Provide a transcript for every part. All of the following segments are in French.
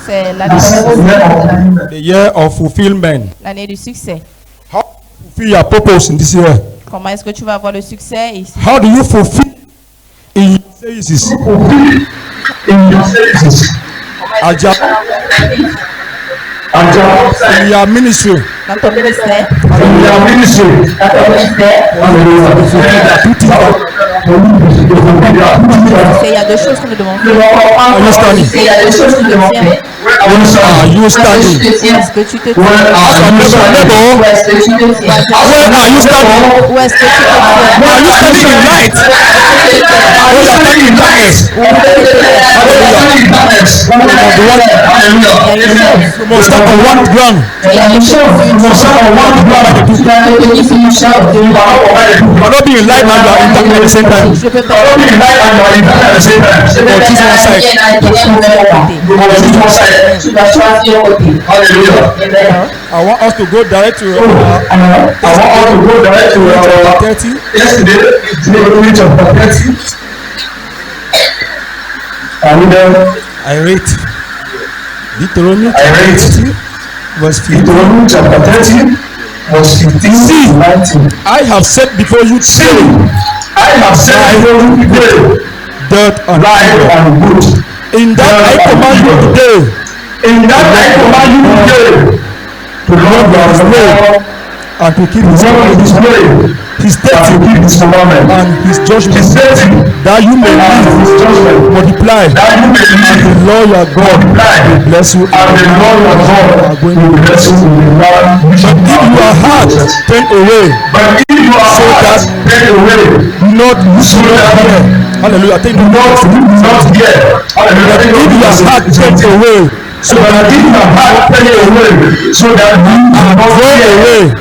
C'est l'année The year of fulfillment. du succès. How to fulfill your purpose in this year? Comment est-ce que tu vas avoir le succès ici? How do you fulfill in your services? In your ministry. Dans ton ministère. Il y a deux choses que nous devons faire. Are you standing? Are you standing? Est-ce que tu te tiens? Where are you standing? Où est-ce que tu te tiens? Are you standing in light? Are you standing in darkness? You must stand on one ground. You cannot be in light and you are in darkness at the same time. Je peux pas. I want us to go direct to chapter 30. Yesterday, chapter 30. I read Deuteronomy verse 15. Deuteronomy chapter 30, verse 15 to 19. I have set before you today I have set before you today death and life evil. and good. In that I command you today In that I command you today to love your Lord, and to keep to walk in His way, his and to statutes keep His commandment. and his His judgments, statute that you may and live, His judgment, multiply, that you may and the live, Lord your God multiply, will bless you. and the Lord your God will bless you in the land which you If your heart turn away, But if you are so that take away, not so that hear. Hallelujah. Thank you. not hear. But if your heart turn away, so But that if your heart take away, so that you do not go hear, away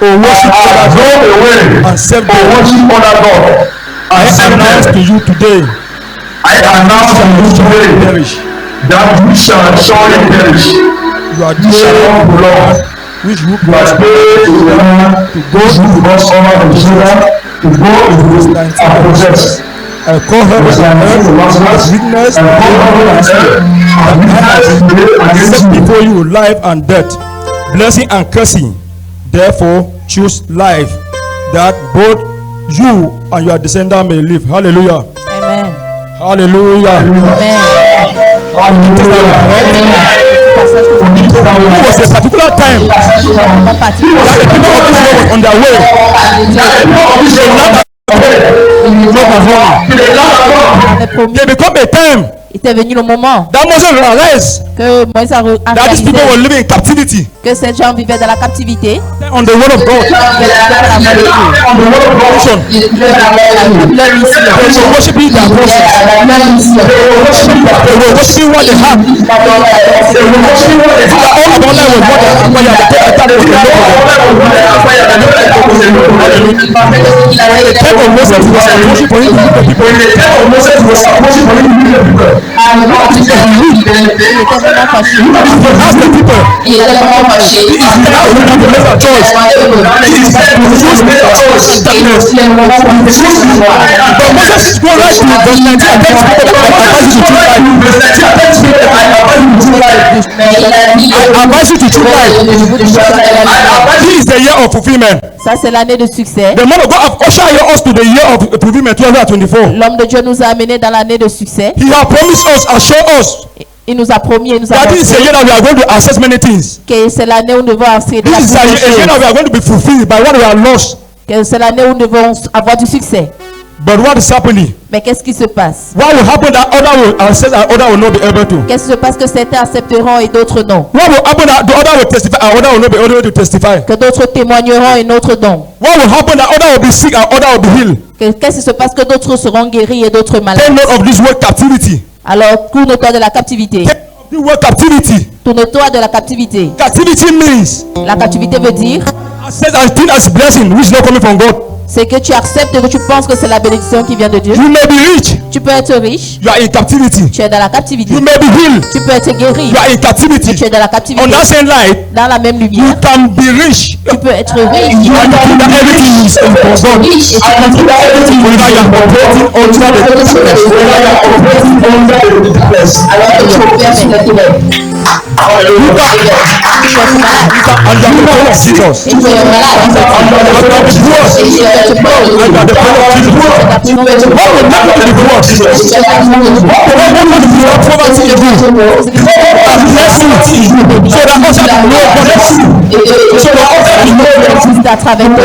or worship other go God away and serve or them, worship other God. I announce to you today, I announce to you today perish. that you shall surely perish. You are You shall not dead, belong. which you You are dead to the land, to go to God's honor and children, to go into and possess. I call heaven and earth as witness And all heaven and earth are witnesses today I against set you. before you life and death, blessing and cursing. Therefore, choose life, that both you and your descendants may live. Hallelujah. Amen. Hallelujah. It was a particular time that the people of Israel was on their way. They become a time Il était venu le moment that Moses realized que Moïse a that these people were réalisé living in captivity que ces gens vivaient dans la captivité. on the word of God. Nation. Leur mission. They were worshiping their process. They were worshiping what they have. All about that was what they acquired. The time of Moses was a worship for him to lead the people. Ask the people. Il était vraiment fâché. It's now we have to make a choice. But Moses is going right to verse 19 and tells people that I advise you to choose life. I advise you to choose life. This is the year of fulfillment. Ça, c'est l'année de succès. The man of God have ushered us to the year of fulfillment 2024. L'homme de Dieu nous a amenés dans l'année de succès. He has promised us, assured us Il nous a promis et nous a that this is a montré year that we are going to access many things. que c'est l'année où nous devons accéder à This is toutes a les year that we choses. are going to be fulfilled by what we have lost. Que c'est l'année où nous devons avoir du succès. But what is happening? Mais qu'est-ce qui se passe? What will happen that other will access and other will not be able to? Qu'est-ce qui se passe que certains accepteront et d'autres non? What will happen that the other will testify and other will not be able to testify? Que d'autres témoigneront et d'autres non? What will happen that other will be sick and other will be healed? Qu'est-ce qui se passe que d'autres seront guéris et d'autres malades? Take note of this word captivity. Alors, tourne-toi de la captivité. Take note of this word captivity. Tourne-toi de la captivité. Captivity means La captivité veut dire access and thing as blessing which is not coming from God. C'est que tu acceptes et que tu penses que c'est la bénédiction qui vient de Dieu. You may be rich. Tu peux être riche. You are in captivity. Tu es dans la captivité. You may be healed. Tu peux être guéri. You are in captivity. Tu es dans la captivité. On that same light, Dans la même you lumière. can be rich. Tu peux être riche. You are that everything is in control. And you that everything is Whether you are operating under the darkness. whether you are operating under the darkness. Hallelujah. Tu peux être malade. Under the power of Jesus. Et tu es malade. Under the power of Jesus. Et tu es pauvre. Under the power of Jesus. What will happen to the power of Jesus? What will happen to the poverty in you? Bless you. So that also you know bless you. So that also you know that C'est à travers toi.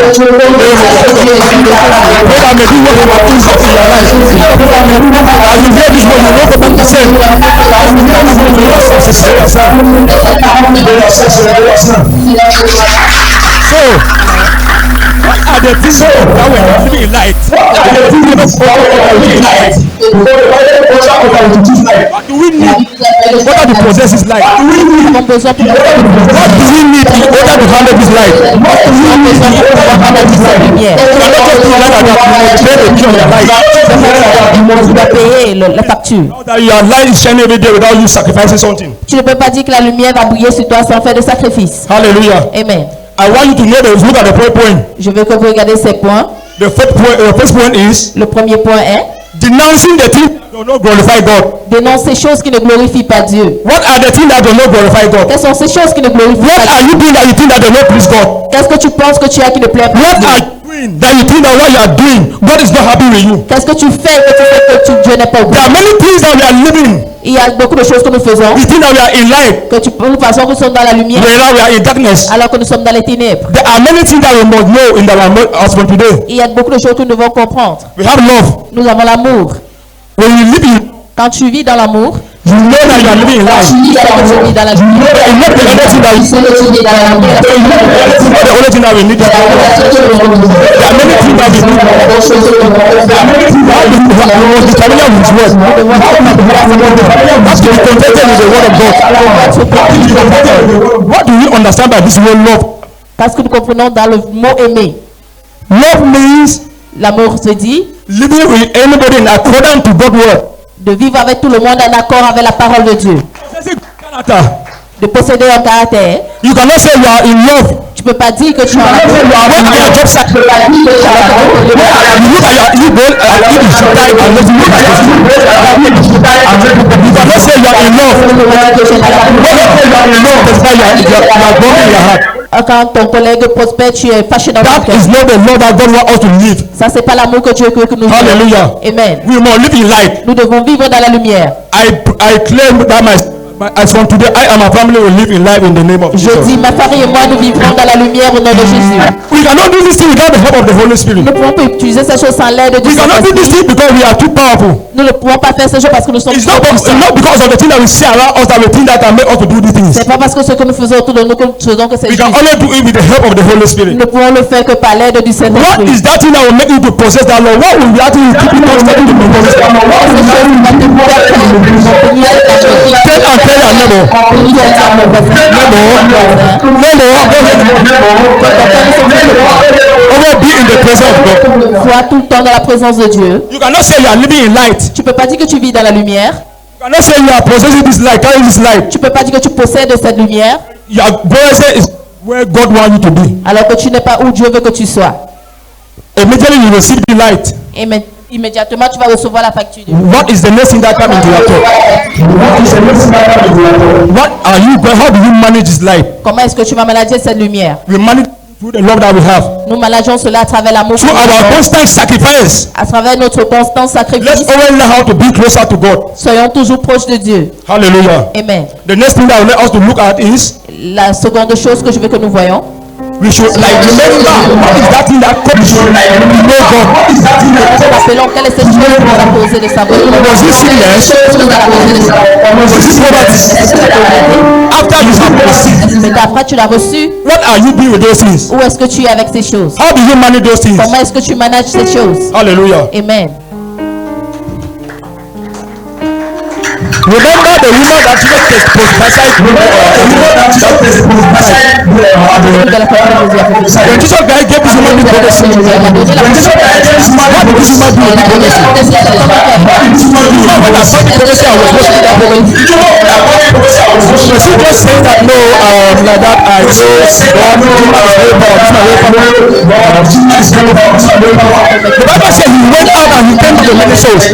God may do what you are doing in your life. As you hear this word, you know the man to say. So, what are the things that we are living in light? What do we need? What are the possesses light? Nous avons besoin pour What do we need in order to handle this light? lumière. You are not just doing like that. You pay the bill on your life. Tu dois payer la facture. Now that your light is shining every day without you sacrificing something. Tu ne peux pas dire que la lumière va briller sur toi sans faire de sacrifice. Hallelujah. Amen. I want you to know that. Look at the first point. Je veux que vous regardez ces points. The first point is Le premier point est denouncing the things that do not glorify God. dénonce ces choses qui ne glorifient pas Dieu. What are the things that do not glorify God? Quelles sont ces choses qui ne glorifient What pas are Dieu? you doing that you think that do not please God? Qu'est-ce que tu penses que tu as qui ne plaît pas What à Dieu? are you doing that you think that what you are doing, God is not happy with you? Qu'est-ce que tu fais que tu sais que Dieu n'est pas au There bout? are many things that we are living. Il y a beaucoup de choses que nous faisons, We think that we are in light, que nous pensons que nous sommes dans la lumière, whereas we are in darkness. alors que nous sommes dans les ténèbres. There are many things that we must know in our husband today. Il y a beaucoup de choses que nous devons comprendre. We have love. Nous avons l'amour. When you live in, Quand tu vis dans l'amour, you know that you are living in light. tu sais que tu vis dans la You know lumière. that you know the only thing that Tu sais que tu vis dans la lumière. the only thing that we need is God. There are many things that we need. There are many things that we need. We must be familiar with His word. That's to be contented with the word of God. What do we understand by this word love? Parce que nous comprenons dans le mot aimer. Love means L'amour se dit living with anybody in accordance to God's word. de vivre avec tout le monde en accord avec la parole de Dieu. Possessing character. De posséder un caractère. You cannot say you are in love. Tu peux pas dire que tu es en When amour. are your job site? You look at you go and eat the sugar and let you look at you cannot say you are in love. When you say you are in love, that's why you are burning your heart. Quand ton collègue prospère, tu es fâché dans ton That cœur. is not the love that God wants us to live. Ça, c'est pas l'amour que Dieu veut que nous vivions. Hallelujah. Amen. We must live in light. Nous devons vivre dans la lumière. I claim that as from today, I and my family will live in life in the name of Je Jesus. dis, ma famille et moi, nous vivrons dans la lumière au nom de Jésus. We cannot do this thing without the help of the Holy Spirit. Nous ne pouvons pas utiliser ces choses sans l'aide du We cannot do this Saint-Esprit. thing because we are too powerful. Nous ne pouvons pas faire ces choses parce que nous sommes It's trop puissants. not because of the thing that we see around us that we think that can make us to do these things. C'est pas parce que ce que nous faisons autour de nous que nous faisons que c'est We juste. can only do it with the help of the Holy Nous Spirit. ne pouvons le faire que par l'aide du What Saint-Esprit. is that thing that will make you to possess that law? What will be that thing you keep on steady to possess that law? What will be that thing that you tell and tell your neighbor? Always be in the presence of God. Sois tout le temps dans la présence de Dieu. You cannot say you are living in light. Tu peux pas dire que tu vis dans la lumière. You cannot say you are possessing this light, carrying this light. Tu peux pas dire que tu possèdes cette lumière Your presence is where God wants you to be. alors que tu n'es pas où Dieu veut que tu sois. Immediately you receive the light. Et immédiatement tu vas recevoir la facture. What is the next thing that comes into your thought? What are you going? How do you manage this light? Comment est-ce que tu vas manager cette lumière? We manage through the love that we have. Nous manageons cela à travers l'amour, que Through nous our avons, constant sacrifice. à travers notre constant Let's sacrifice. always learn how to be closer to God. Soyons toujours proches de Dieu. Hallelujah. Amen. The next thing that I would like us to look at is La seconde chose que je veux que nous voyons, we should remember what is that thing that comes to know God. rappelons quelle est cette chose qui nous a causé de savoir. Was it sickness? Was it poverty? After you have received, Mais après tu l'as reçu, what are you doing with those things? où est-ce que tu es avec ces choses? How do you manage those things? Comment est-ce que tu manages ces choses? Hallelujah. Amen. Remember the woman that just prophesied. The woman that just prophesied. When Jesus Christ gave this woman the prophecy, what did this woman do with the prophecy? When I saw the prophecy, I was watching that prophecy. Was she just saying that no, like that I know the Bible said he went out and he came to the many souls.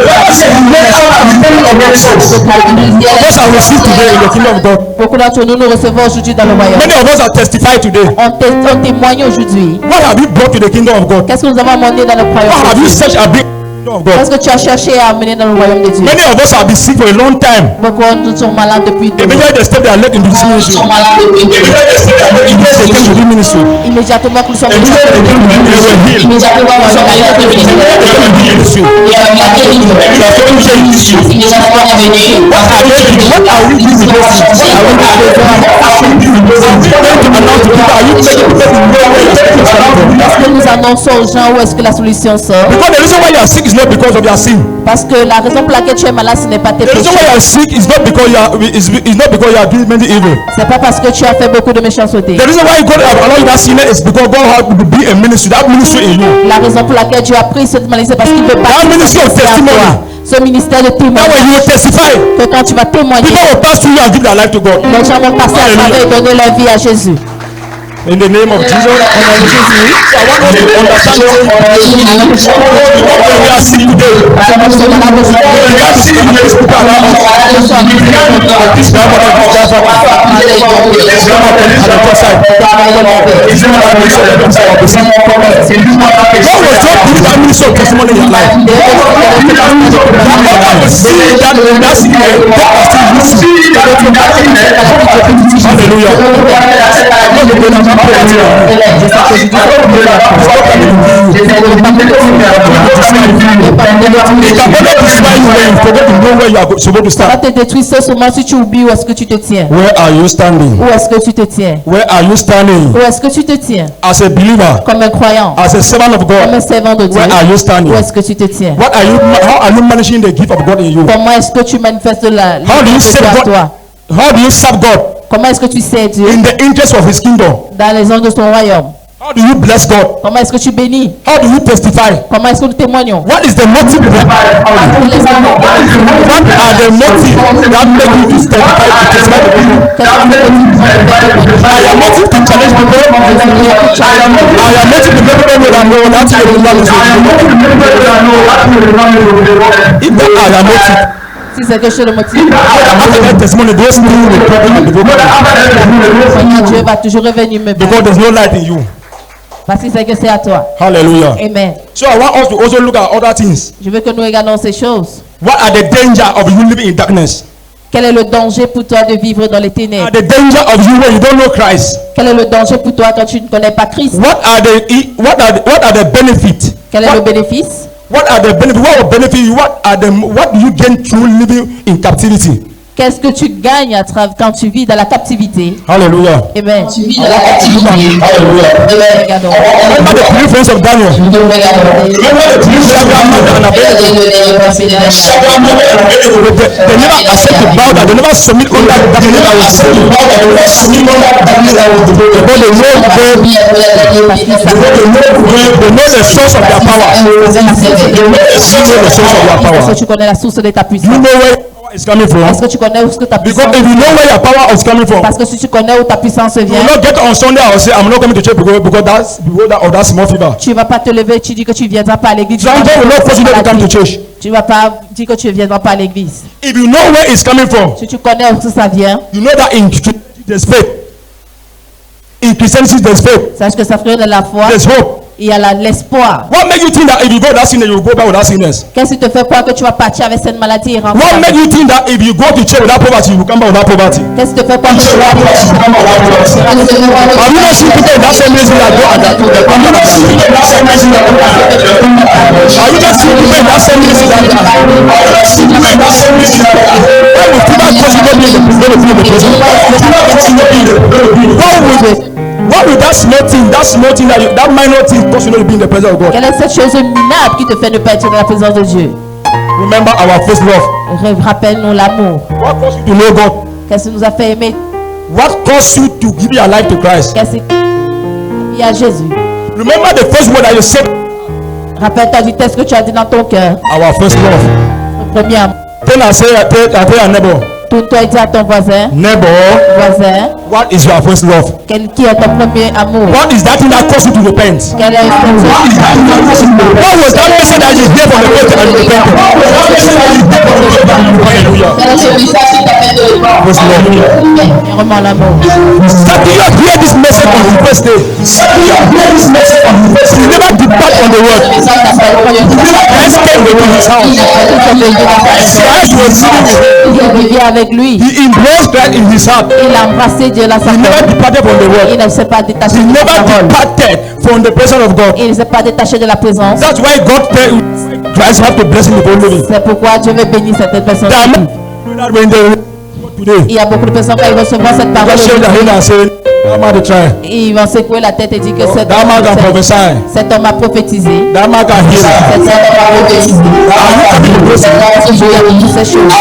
Those are received today in the kingdom of God. Beaucoup d'entre nous nous recevons aujourd'hui dans le royaume. Many of us are testified today. On témoigne aujourd'hui. What have you brought to the kingdom of God? Qu'est-ce que nous avons amené dans le royaume What have de you Dieu? searched and bring to the kingdom of God? Qu'est-ce que tu as cherché à amener dans le royaume de Dieu? Many of us have been sick for a long time. Beaucoup nous sommes malades depuis longtemps. Immediately they step their leg into this ministry. Immediately they came to this ministry. Immédiatement que nous sommes They were healed. Ministry. What are we doing with this? Est-ce que nous annonçons aux gens où est-ce que la solution sort? Because the reason why you are sick is not because of your sin. Parce que la raison pour laquelle tu es malade, ce n'est pas tes The reason péchés. why you are sick is not because you are doing many evil. C'est pas parce que tu as fait beaucoup de méchanceté. The reason why God have allowed you that sin is because God had to be a ministry. That ministry in you. La raison pour laquelle Dieu a pris cette maladie, c'est parce qu'il veut pas That ministry of testimony. ce ministère de Now when témoignage. you will testify, Que quand tu vas témoigner, people will pass through you and give their life to God. les gens vont passer à travers et donner leur vie à Jésus. In the name of Jesus. Au nom de Jésus. So I want us to understand where we are sick today. We are sick today. People around us. God will just give that ministry of testimony in your life. God will see that sickness. God will still use you. Hallelujah. Ça te détruit seulement si tu oublies où est-ce que tu te tiens. Where are you standing? Où est-ce que tu te tiens? Where are you standing? Où est-ce que tu te tiens? As a believer, Comme un croyant, as a servant of comme un God, servant de Dieu. where are you standing? Où est-ce que tu te tiens? How are you managing the gift of God in you? Comment est-ce que tu manifestes la How do you de Dieu serve à God? toi? How do you serve God Comment est-ce que tu sais Dieu in the interest of His kingdom? dans les ondes de ton royaume? How do you bless God? Comment est-ce que tu bénis? How do you testify? Comment est-ce que nous témoignons? What is the motive? What are the motives that make you to testify to people? I am motive to challenge people. I am motive to make people know that no, that's the woman is if that are the motive, Si c'est quelque chose de motif, after that testimony, those things will problem and Dieu va toujours revenir me because there's no light in you. parce qu'il sait que c'est à toi. Hallelujah. Amen. So I want us to also look at other things. Je veux que nous regardons ces choses. What are the danger of you living in darkness? Quel est le danger pour toi de vivre dans les What ténèbres? are the danger of you when you don't know Christ? Quel est le danger pour toi quand tu ne connais pas Christ? What are the benefits? Quel est le bénéfice? What are the benefits? What will benefit you? What do you gain through living in captivity? Qu'est-ce que tu gagnes quand tu vis dans la captivité? Hallelujah. Amen. Hallelujah. Regardons. Remember the three friends of Daniel. Remember the three Shadrach, Meshach, and Abednego. They never accept to bow down. They never submit under the darkness that was saved. But they know God. They know the source of their power. They know the source of their Est-ce que power. tu connais la source de ta You puissance? know where power is coming from. Est-ce que tu connais où est-ce que ta Because puissance if you know where your power is coming from, Parce que si tu connais où ta puissance you vient, will not get on Sunday and say, I'm not coming to church because that small fever. tu vas pas te lever, tu dis que tu viendras pas à l'église. Some people will not force you to come to church. Tu vas pas dire que tu viendras pas à l'église. If you know where it's coming from, Si tu connais où ça vient, you know that in Christianity there's faith. In Christianity there's faith. sache que ça ferait de la foi. There's hope. Il y a l'espoir. What make you think that if you go that sickness, you will go back without sickness? Qu'est-ce qui te fait croire que tu vas partir avec cette maladie et rentrer? What make you think that if you go to church without poverty, you will come back without poverty? Qu'est-ce qui te fait croire que tu vas Have you not seen people in that same ministry that go and that they come back? Have you not seen people in that same ministry that when we fever cause you not be in the prison? What will that small thing, that minor thing cause you not to be in the presence of God? Quelle est cette chose minable qui te fait ne pas être dans la présence de Dieu? Remember our first love. Rappelle-nous l'amour. What caused you to know God? Qu'est-ce qui nous a fait aimer? What caused you to give your life to Christ? Qu'est-ce qui il y a Jésus? Remember the first word that you said. Rappelle-toi du texte que tu as dit dans ton cœur. Our first love. Le premier amour. Then I say, I tell your neighbor. Tourne-toi et dis à ton voisin. Neighbor, Voisin, what is your first love? qui est ton premier amour? What is that thing that caused you to repent? Quel est What was that message that you hear from the Lord and you repented? Hallelujah. First love. Vraiment l'amour. That you have heard this message on the first day. You never depart on the word. Christ came to his house. Christ was sitting with him. Il a vécu avec lui. He embraced Christ in his heart. Il a embrassé Dieu dans sa He never vie. departed from the word. Il ne s'est pas détaché He de la never parole. departed from the presence of God. Il ne s'est pas détaché de la présence. That's why God tell Christ have to bless him before living. C'est pourquoi Dieu veut bénir certaines personnes. That when they today, Il y a beaucoup de personnes qui vont recevoir cette parole. just shake their hand and say, "That man to try. Ils vont secouer la tête et dire que cet That man can prophesy. homme a prophétisé. That man can heal." Cet homme a prophétisé. Je vais toutes ces choses.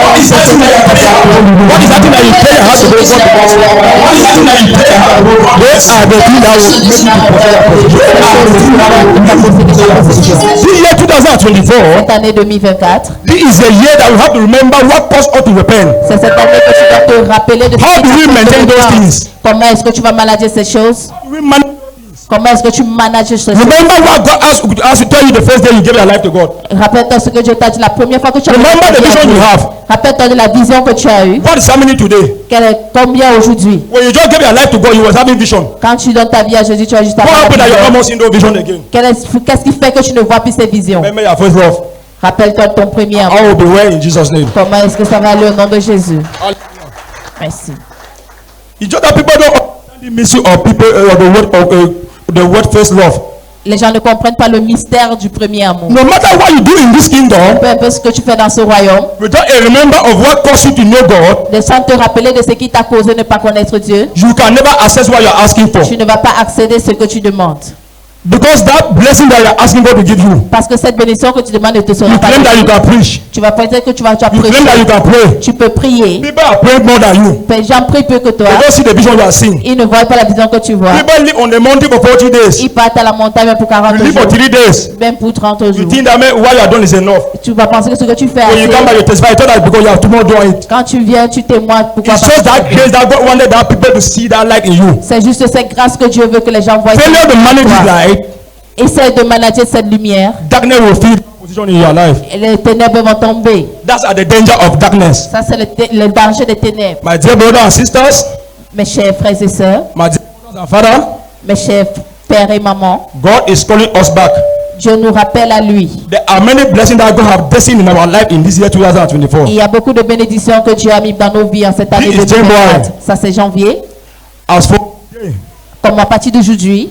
What is that thing that you are telling your heart to go to God? What is that thing that you tell your heart to go to God? Those are the things that will make you This year 2024, Cette année 2024, this is a year that we have to remember what caused us to repent. c'est cette année que tu dois te rappeler de How do we maintain those things? comment est-ce que tu vas manager ces choses? We man- Comment est-ce que tu manages ces choses? Remember what God asked to tell you the first day you gave your life to God. Rappelle-toi ce que Dieu t'a dit la première fois que tu as Remember the vision you have. Rappelle-toi de la vision que tu as eue. What is happening today? Combien aujourd'hui? When you just gave your life to God, you was having vision. Quand tu donnes ta vie à Jésus, tu as juste What happened that you're vision. almost in no vision again? Qu'est-ce qui fait que tu ne vois plus ces visions? Remember your first love. Rappelle-toi de ton premier amour. All will be well in Jesus' name. Comment est-ce que ça va aller au nom de Jésus? Merci. It's just that people don't understand the mystery of people the word first love. Les gens ne comprennent pas le mystère du premier amour. No matter what you do in this kingdom, Peu importe ce que tu fais dans ce royaume, without a remember of what caused you to know God, de sans te rappeler de ce qui t'a causé ne pas connaître Dieu, you can never access what you're asking for. tu ne vas pas accéder à ce que tu demandes. Because that blessing that you're asking God to give you, Parce que cette bénédiction que tu demandes ne te sera you pas claim that you donnée. can preach. Tu vas penser que tu vas You claim that prêcher. you can pray. Tu peux prier. People are praying more than you. Les gens prient plus que toi. They don't see the vision you are seeing. Ils ne voient pas la vision que tu vois. People live on the mountain for 40 days. Ils partent à la montagne même pour 40 You live for jours. 3 days. Même pour 30 You jours. think that what you have done is enough. Tu vas penser que ce que tu fais When you come back, assez. you testify. You thought that because you have tomorrow doing it. Quand tu viens, tu témoignes. Pourquoi It's pas? just that grace that God wanted that people to see that light in you. C'est juste cette grâce que Dieu veut que les gens voient. Failure to manage this light, Essaie de manager cette lumière. darkness will fill position in your life. Et les ténèbres vont tomber. That's at the danger of darkness. Ça, c'est le danger des ténèbres. My dear brothers and sisters, Mes chers frères et sœurs, my dear brothers and fathers, mes chers pères et mamans, God is calling us back. Dieu nous rappelle à lui. There are many blessings that God have destined in our life in this year 2024. Il y a beaucoup de bénédictions que Dieu a mis dans nos vies en cette année This is 2024. Ça, c'est janvier. As for Comme à partir d'aujourd'hui,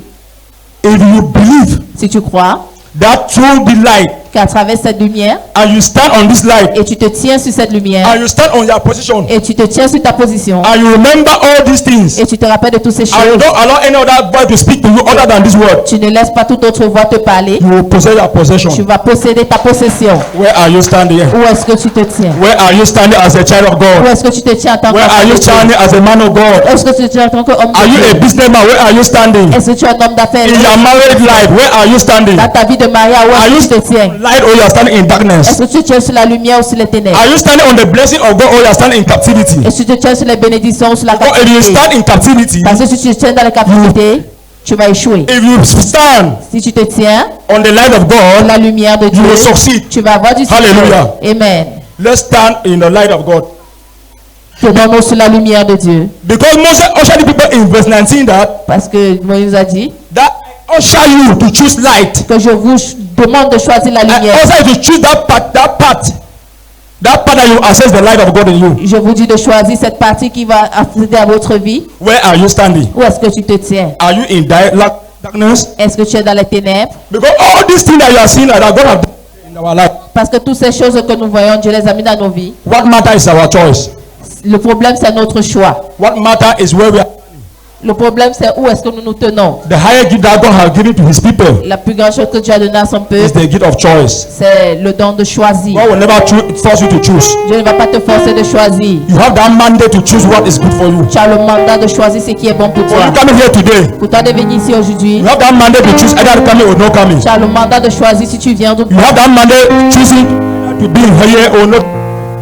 if you believe si tu crois that through the light qu'à travers cette lumière, and you stand on this light et tu te tiens sur cette lumière, and you stand on your position et tu te tiens sur ta position, and you remember all these things et tu te rappelles de toutes ces and you choses, don't allow any other voice to speak to you other than this word, tu ne laisses pas toute autre voix te parler, you will possess your possession. tu vas posséder ta possession. Where are you standing? Où est-ce que tu te tiens? Where are you standing as a child of Où God? est-ce que tu te tiens en tant Where are you qu'homme? standing as a man of God? Est-ce que tu te tiens en tant qu'homme Are you a de Dieu? businessman? Where are you standing? Est-ce que tu es un homme d'affaires? In your married life, where are you standing? Dans ta vie de mariage, où Are you est-ce que tu te tiens? light or you are standing in darkness? Est-ce que tu te tiens sur la lumière ou sur les ténèbres? Are you standing on the blessing of God or you are standing in captivity? Est-ce que tu te tiens sur les bénédictions ou sur la Or if you captivité? stand in captivity, Parce que si tu te tiens dans la captivité, tu vas échouer. if you stand Si tu te tiens on the light of dans God, la lumière de Dieu, will succeed. tu vas avoir du succès. Hallelujah. Amen. let's stand in the light of God. Tenons-nous sur la lumière de Dieu. Because Moses ushered the people in verse 19 Parce que Moïse a dit that usher you to choose light. que je vous demande de choisir la And lumière. also to choose that part that you access the light of God in you. Je vous dis de choisir cette partie qui va accéder à votre vie. Where are you standing? Où est-ce que tu te tiens? Are you in darkness? Est-ce que tu es dans les ténèbres? Because all these things that you are seeing that God have done in our life, Parce que toutes ces choses que nous voyons, Dieu les a mis dans nos vies. what matter is our choice. Le problème, c'est notre choix. What matter is where we are. Le problème, c'est où est-ce que nous nous tenons. The higher gift that God has given to his people La plus grande chose que Dieu a donnée à son is peuple, the gift of choice. c'est le don de choisir. God will never force you to choose. Dieu ne va pas te forcer de choisir. You have that mandate to choose what is good for you. Tu as le mandat de choisir ce qui est bon pour For toi. you coming here today, Pour toi de venir ici aujourd'hui, you have that mandate to choose either coming or not coming. tu as le mandat de choisir si tu viens ou You pas. have that mandate choosing to be here or not.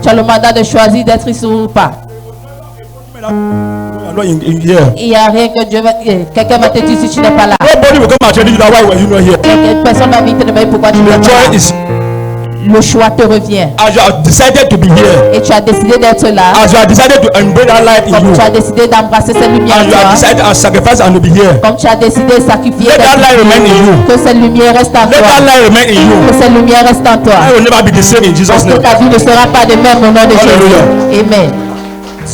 Tu as le mandat de choisir d'être ici ou pas. Not in here. Il n'y a rien que Dieu va... Quelqu'un va te dire si tu n'es pas là. Nobody will come and tell you that why were you not here. Personne va venir te demander pourquoi tu n'es The pas choice là. is Le choix te revient. as you have decided to be here, Et tu as décidé d'être là. as you have decided to embrace that light in Comme you, tu as décidé d'embrasser cette lumière and en you have toi. decided to sacrifice and to be here. Comme tu as décidé de sacrifier. Let that light remain in you. Que cette lumière reste en Let that toi. light remain in you. Que cette lumière reste en toi. I will never be the same in Jesus' Parce que name. ta vie ne sera pas de même au nom de Hallelujah. Jésus. Amen.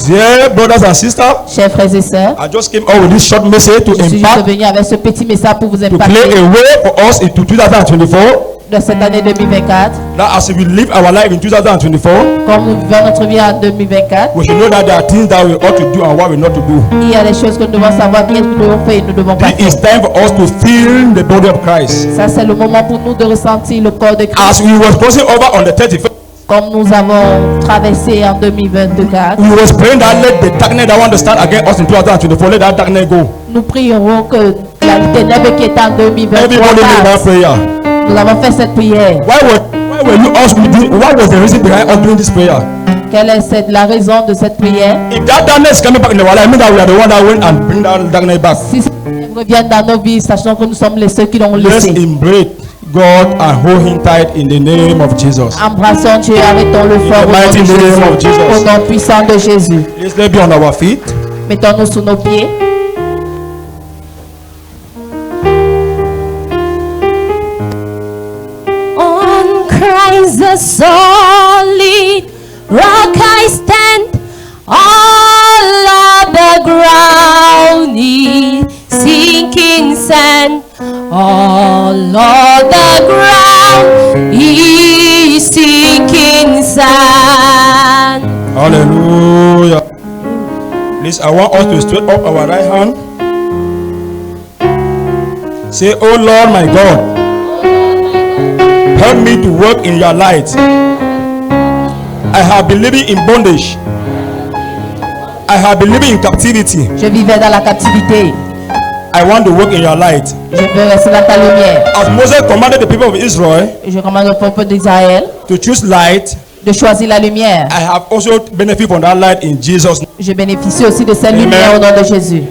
Dear brothers and sisters, Chers frères et sœurs, I just came out with this short message to je suis juste impact, venu avec ce petit message pour vous to impacter play a way for us into 2024. de cette année 2024. That as we live our life in 2024, Comme nous vivons notre vie en 2024, we should know that there are things that we ought to do and what we not to do. il y a des choses que nous devons savoir, qu'est-ce que nous devons faire et nous devons pas It faire. is time for us to feel the body of Christ. Ça, c'est le moment pour nous de ressentir le corps de Christ. As we were crossing over on the 31st, Comme nous avons traversé en 2024, we was praying that let the darkness that want to start against us in 2024, let that darkness go. nous prierons que la ténèbre qui est en 2023 Everybody made that passe. prayer. Nous avons fait cette prière. Why were you us doing? What was the reason behind us doing this prayer? Quelle est la raison de cette prière? If that darkness is coming back in our life, I mean that we are the one that went and bring that darkness back. Si ces ténèbres reviennent dans nos vies, sachant que nous sommes les seuls qui l'ont Let's laissé. embrace God and hold Him tight in the name of Jesus. Embrassons Dieu, arrêtons-le fort In the au nom mighty de name Jésus. of Jesus. Au nom puissant de Jésus. Let's be on our feet. Mettons-nous sous nos pieds. On Christ the solid rock I stand. All of the ground is sinking sand. All of the ground is sinking sand. Hallelujah. Please, I want us to straight up our right hand. Say, oh Lord my God, help me to work in your light. I have been living in bondage. I have been living in captivity. Je vivais dans la captivité. I want to work in your light. Je veux rester dans ta lumière. As Moses commanded the people of Israel Et je commande au peuple d'Israël to choose light, de choisir la lumière. I have also benefit from that light in Jesus' name. Je bénéficie aussi de cette Amen. lumière au nom de Jésus.